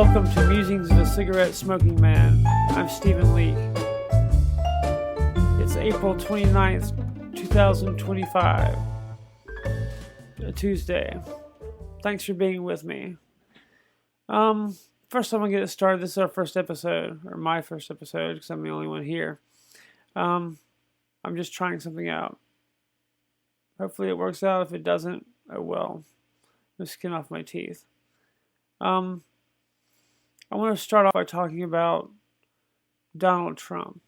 Welcome to Musings of a Cigarette Smoking Man. I'm Stephen Lee. It's April 29th, 2025, a Tuesday. Thanks for being with me. First I'm going to get it started. This is our first episode, or my first episode, because I'm the only one here. I'm just trying something out. Hopefully it works out. If it doesn't, oh well. The skin off my teeth. I want to start off by talking about Donald Trump.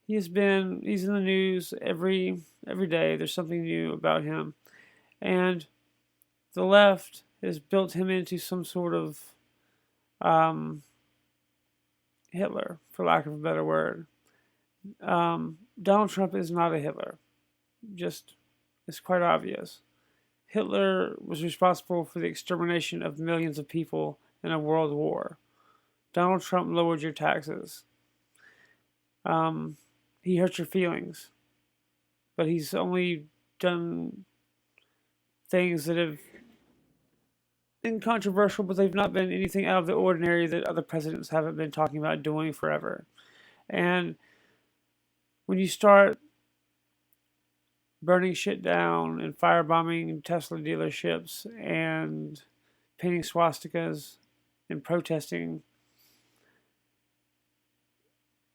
He's in the news every day. There's something new about him. And the left has built him into some sort of Hitler, for lack of a better word. Donald Trump is not a Hitler. It's quite obvious. Hitler was responsible for the extermination of millions of people in a world war. Donald Trump lowered your taxes. He hurt your feelings. But he's only done things that have been controversial, but they've not been anything out of the ordinary that other presidents haven't been talking about doing forever. And when you start burning shit down and firebombing Tesla dealerships and painting swastikas and protesting,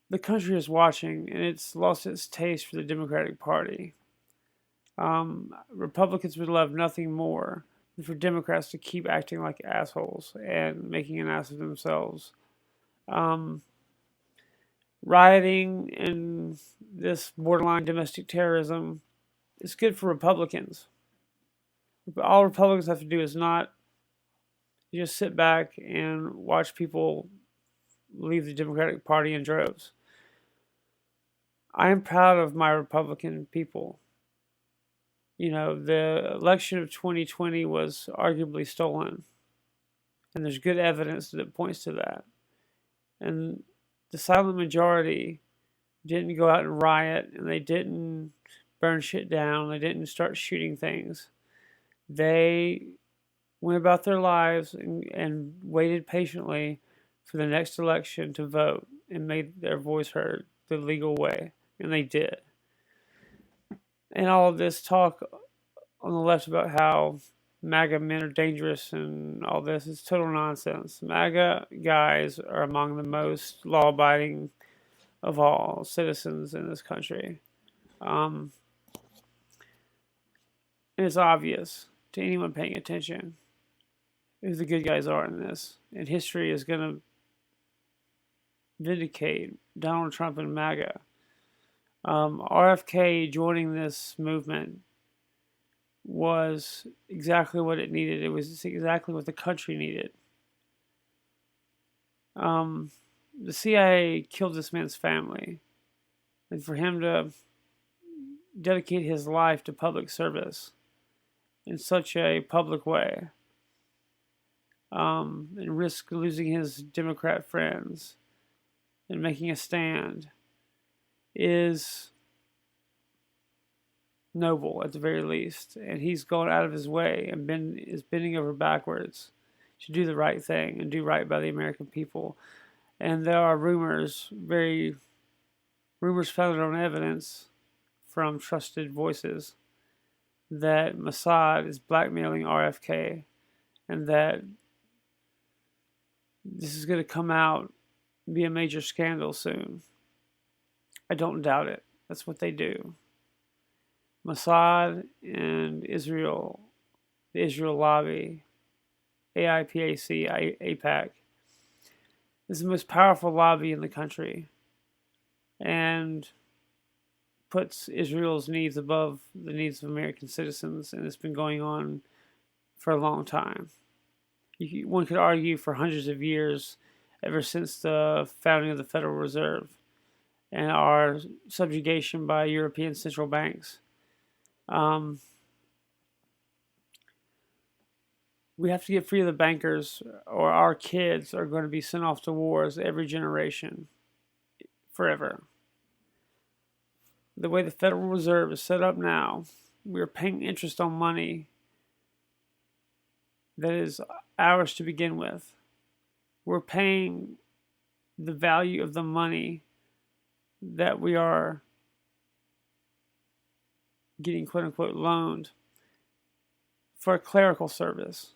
the country is watching, and it's lost its taste for the Democratic Party. Republicans would love nothing more than for Democrats to keep acting like assholes and making an ass of themselves. Rioting and this borderline domestic terrorism is good for Republicans. All Republicans have to do is not just sit back and watch people leave the Democratic Party in droves. I am proud of my Republican people. You know, the election of 2020 was arguably stolen. And there's good evidence that points to that. And the silent majority didn't go out and riot, and they didn't burn shit down, they didn't start shooting things. They went about their lives and waited patiently for the next election to vote and made their voice heard the legal way. And they did. And all of this talk on the left about how MAGA men are dangerous and all this is total nonsense. MAGA guys are among the most law-abiding of all citizens in this country. And it's obvious to anyone paying attention who the good guys are in this. And history is going to vindicate Donald Trump and MAGA. RFK joining this movement was exactly what it needed. It was exactly what the country needed. The CIA killed this man's family. And for him to dedicate his life to public service in such a public way, and risk losing his Democrat friends and making a stand, is noble at the very least. And he's gone out of his way and is bending over backwards to do the right thing and do right by the American people. And there are rumors founded on evidence from trusted voices that Mossad is blackmailing RFK, and that this is going to come out and be a major scandal soon. I don't doubt it. That's what they do. Mossad and Israel, the Israel lobby, AIPAC, AIPAC, is the most powerful lobby in the country and puts Israel's needs above the needs of American citizens, and it's been going on for a long time. One could argue for hundreds of years, ever since the founding of the Federal Reserve and our subjugation by European central banks. We have to get free of the bankers, or our kids are going to be sent off to wars every generation, forever. The way the Federal Reserve is set up now, we are paying interest on money that is ours to begin with. we're paying the value of the money that we are getting quote unquote loaned for a clerical service.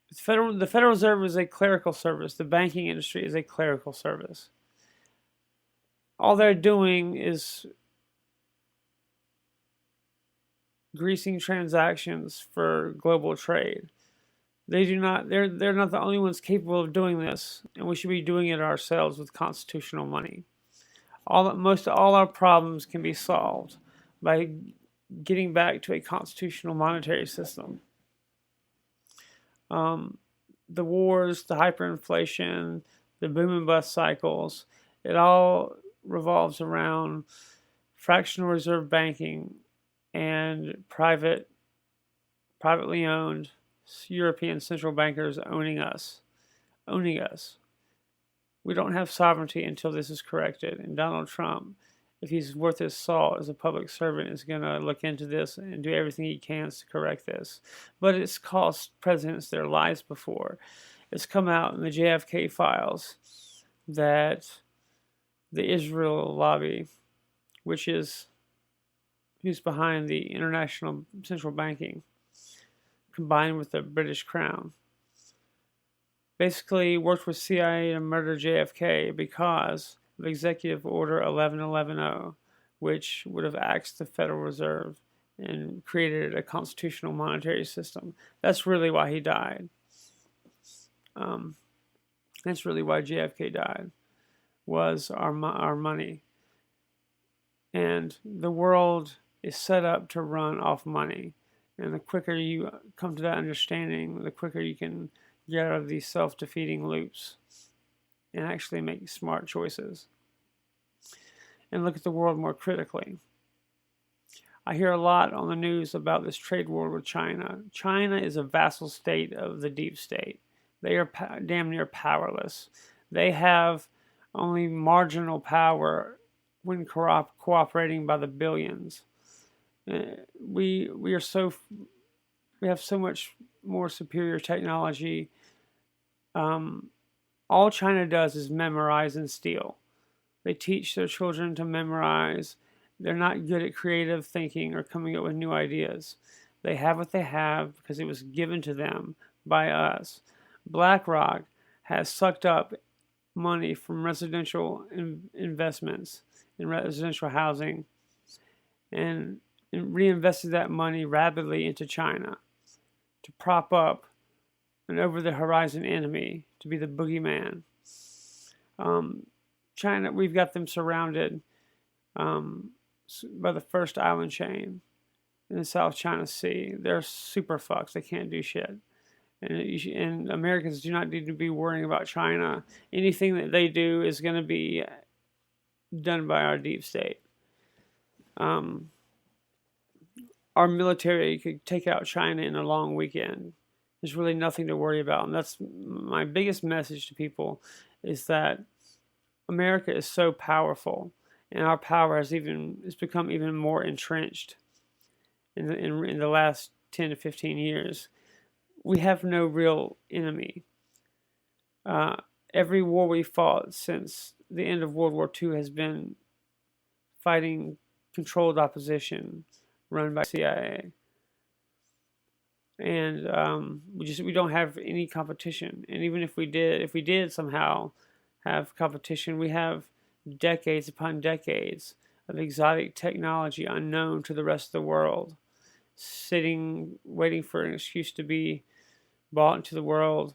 The Federal Reserve is a clerical service. The banking industry is a clerical service. All they're doing is greasing transactions for global trade. They're not the only ones capable of doing this, and we should be doing it ourselves with constitutional money. Most all our problems can be solved by getting back to a constitutional monetary system. The wars, the hyperinflation, the boom and bust cycles, it all revolves around fractional reserve banking and privately owned European central bankers owning us. We don't have sovereignty until this is corrected. And Donald Trump, if he's worth his salt as a public servant, is going to look into this and do everything he can to correct this. But it's cost presidents their lives before. It's come out in the JFK files that the Israel lobby, who's behind the international central banking, combined with the British Crown, basically worked with CIA to murder JFK because of Executive Order 11110, which would have axed the Federal Reserve and created a constitutional monetary system. That's really why he died. That's really why JFK died, was our money. And the world is set up to run off money. And the quicker you come to that understanding, the quicker you can get out of these self-defeating loops and actually make smart choices and look at the world more critically. I hear a lot on the news about this trade war with China. China is a vassal state of the deep state. They are damn near powerless. They have only marginal power when cooperating by the billions. We have so much more superior technology. All China does is memorize and steal. They teach their children to memorize. They're not good at creative thinking or coming up with new ideas. They have what they have because it was given to them by us. BlackRock has sucked up money from residential investments in residential housing and reinvested that money rapidly into China to prop up an over-the-horizon enemy, to be the boogeyman. China, we've got them surrounded by the first island chain in the South China Sea. They're super fucks. They can't do shit. And Americans do not need to be worrying about China. Anything that they do is going to be done by our deep state. Our military could take out China in a long weekend. There's really nothing to worry about. And that's my biggest message to people, is that America is so powerful, and our power has become even more entrenched in the last 10 to 15 years. We have no real enemy. Every war we fought since the end of World War II has been fighting controlled opposition run by CIA. And we don't have any competition. And even if we did somehow have competition, we have decades upon decades of exotic technology unknown to the rest of the world, waiting for an excuse to be brought into the world.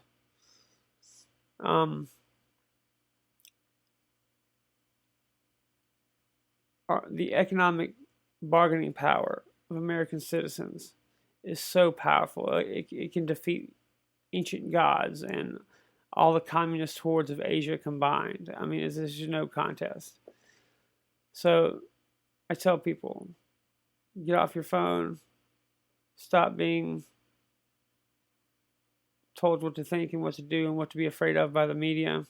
The economic bargaining power of American citizens is so powerful. It can defeat ancient gods and all the communist hordes of Asia combined. I mean, there's just no contest. So I tell people, get off your phone, stop being told what to think and what to do and what to be afraid of by the media.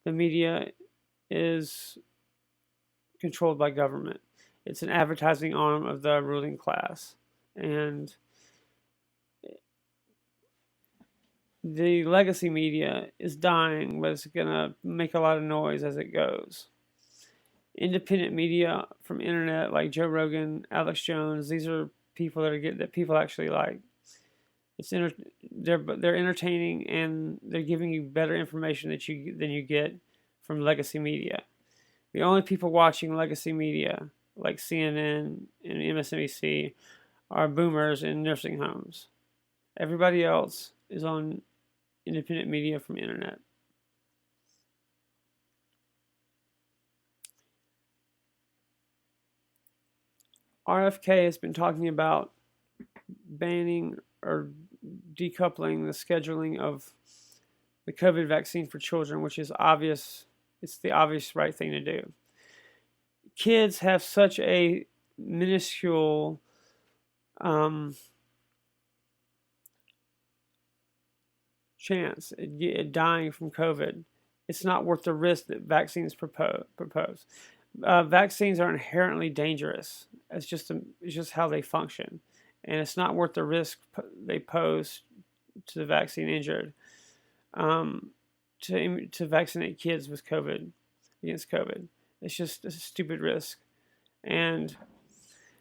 The media is controlled by government. It's an advertising arm of the ruling class. And the legacy media is dying, but it's going to make a lot of noise as it goes. Independent media from internet like Joe Rogan, Alex Jones, these are people that people actually like. They're entertaining, and they're giving you better information than you get from legacy media. The only people watching legacy media like CNN and MSNBC are boomers in nursing homes. Everybody else is on independent media from internet. RFK has been talking about banning or decoupling the scheduling of the COVID vaccine for children, which is obvious. It's the obvious right thing to do. Kids have such a minuscule chance at dying from COVID. It's not worth the risk that vaccines propose. Vaccines are inherently dangerous. It's just how they function, and it's not worth the risk they pose to the vaccine injured. To vaccinate kids with COVID against COVID, it's just a stupid risk, and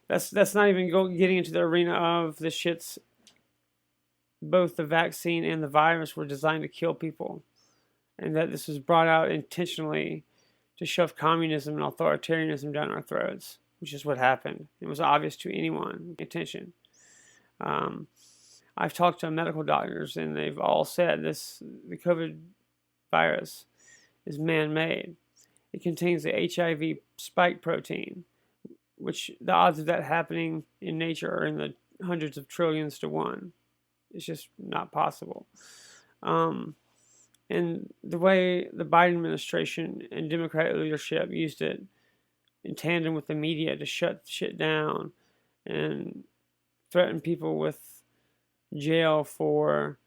that's not even getting into the arena of the shits. Both the vaccine and the virus were designed to kill people, and that this was brought out intentionally to shove communism and authoritarianism down our throats, which is what happened. It was obvious to anyone paying attention. I've talked to medical doctors, and they've all said the COVID virus is man-made. It contains the HIV spike protein, which the odds of that happening in nature are in the hundreds of trillions to one. It's just not possible. And the way the Biden administration and Democratic leadership used it in tandem with the media to shut shit down and threaten people with jail for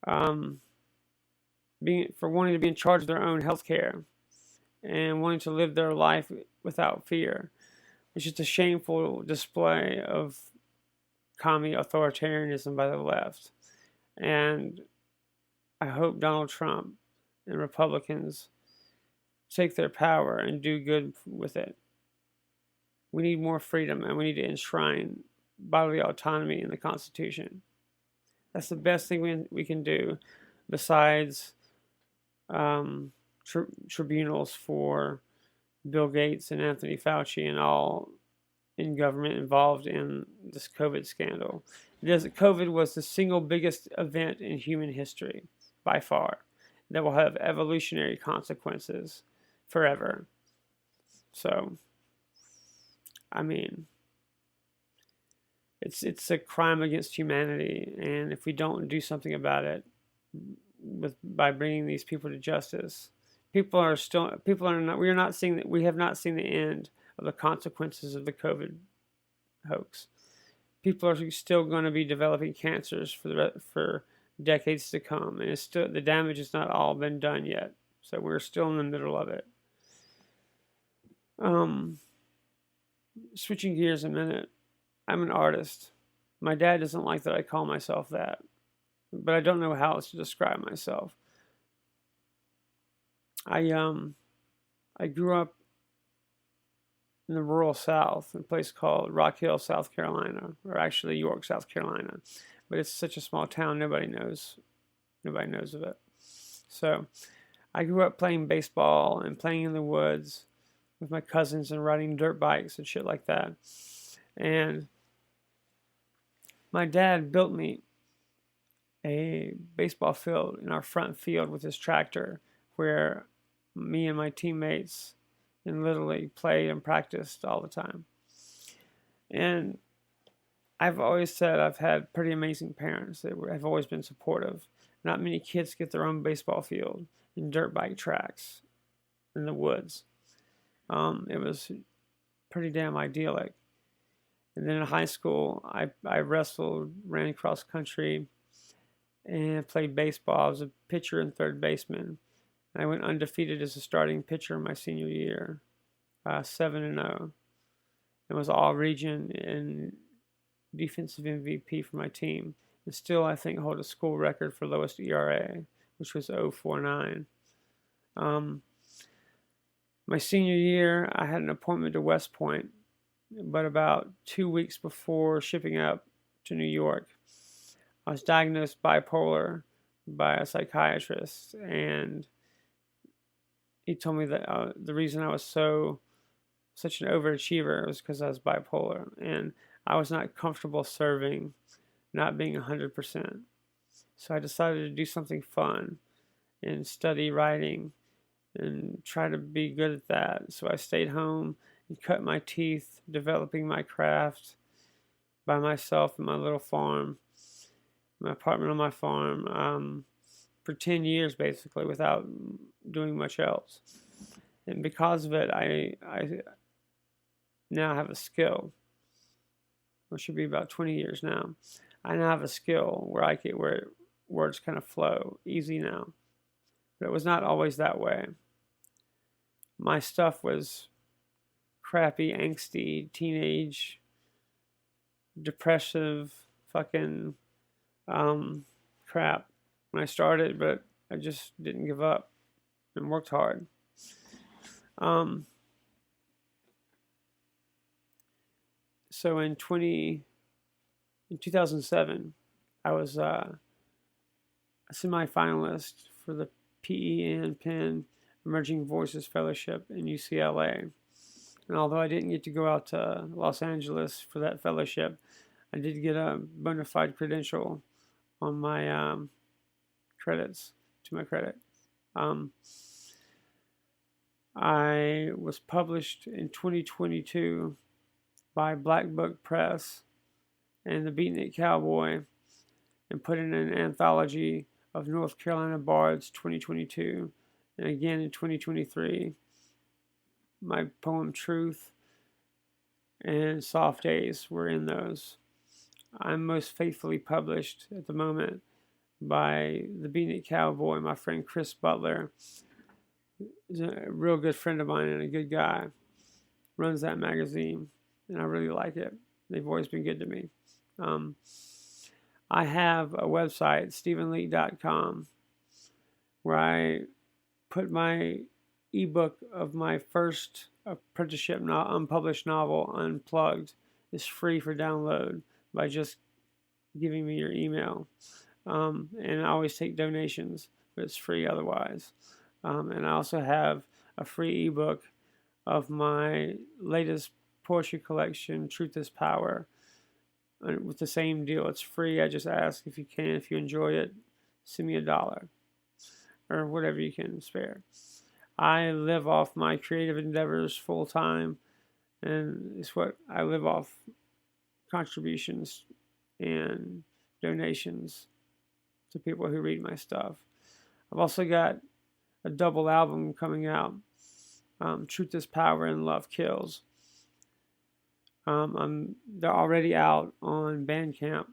wanting to be in charge of their own health care and wanting to live their life without fear. It's just a shameful display of commie authoritarianism by the left. And I hope Donald Trump and Republicans take their power and do good with it. We need more freedom, and we need to enshrine bodily autonomy in the Constitution. That's the best thing we can do, besides tribunals for Bill Gates and Anthony Fauci and all in government involved in this COVID scandal. COVID was the single biggest event in human history, by far, that will have evolutionary consequences forever. So, I mean, it's a crime against humanity, and if we don't do something about it by bringing these people to justice, we have not seen the end of the consequences of the COVID hoax. People are still going to be developing cancers for decades to come, and the damage has not all been done yet. So we're still in the middle of it. Switching gears a minute, I'm an artist. My dad doesn't like that I call myself that, but I don't know how else to describe myself. I grew up in the rural South, in a place called Rock Hill, South Carolina, or actually York, South Carolina. But it's such a small town, nobody knows of it. So I grew up playing baseball and playing in the woods with my cousins and riding dirt bikes and shit like that. And my dad built me a baseball field in our front field with his tractor, where me and my teammates and literally played and practiced all the time. And I've always said I've had pretty amazing parents that have always been supportive. Not many kids get their own baseball field and dirt bike tracks in the woods. It was pretty damn idyllic. And then in high school, I wrestled, ran cross country, and played baseball. I was a pitcher and third baseman. I went undefeated as a starting pitcher my senior year, 7-0. It was all region and defensive MVP for my team. and still, I think, hold a school record for lowest ERA, which was 0.49. My senior year, I had an appointment to West Point, but about 2 weeks before shipping up to New York, I was diagnosed bipolar by a psychiatrist, and he told me that the reason I was such an overachiever was because I was bipolar, and I was not comfortable serving, not being 100%. So I decided to do something fun and study writing and try to be good at that. So I stayed home and cut my teeth developing my craft by myself in my little farm, my apartment on my farm, for 10 years basically without doing much else. And because of it, I now have a skill, which should be about 20 years now. I now have a skill where words kind of flow easy now. But it was not always that way. My stuff was crappy, angsty, teenage, depressive, fucking crap when I started, but I just didn't give up and worked hard. So in 2007, I was a semi-finalist for the PEN Emerging Voices Fellowship in UCLA. And although I didn't get to go out to Los Angeles for that fellowship, I did get a bona fide credential on my credits, to my credit. I was published in 2022 by Black Book Press and the Beatnik Cowboy, and put in an anthology of North Carolina Bards 2022, and again in 2023. My poem Truth and Soft Days were in those. I'm most faithfully published at the moment by the Beatnik Cowboy, my friend Chris Butler. He's a real good friend of mine and a good guy. Runs that magazine, and I really like it. They've always been good to me. I have a website, stephenleak.com, where I put my ebook of my first apprenticeship unpublished novel, Unplugged. Is free for download by just giving me your email. And I always take donations, but it's free otherwise. And I also have a free ebook of my latest poetry collection, Truth is Power, with the same deal. It's free. I just ask if you can, if you enjoy it, send me $1 or whatever you can spare. I live off my creative endeavors full time, and it's what I live off: contributions and donations to people who read my stuff. I've also got a double album coming out, Truth is Power and Love Kills. They're already out on Bandcamp,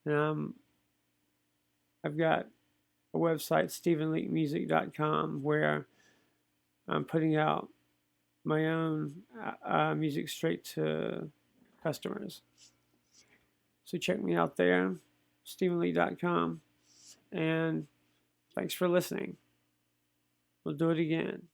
and I've got a website, stephenleakmusic.com, where I'm putting out my own music straight to customers. So check me out there, stephenleak.com, and thanks for listening. We'll do it again.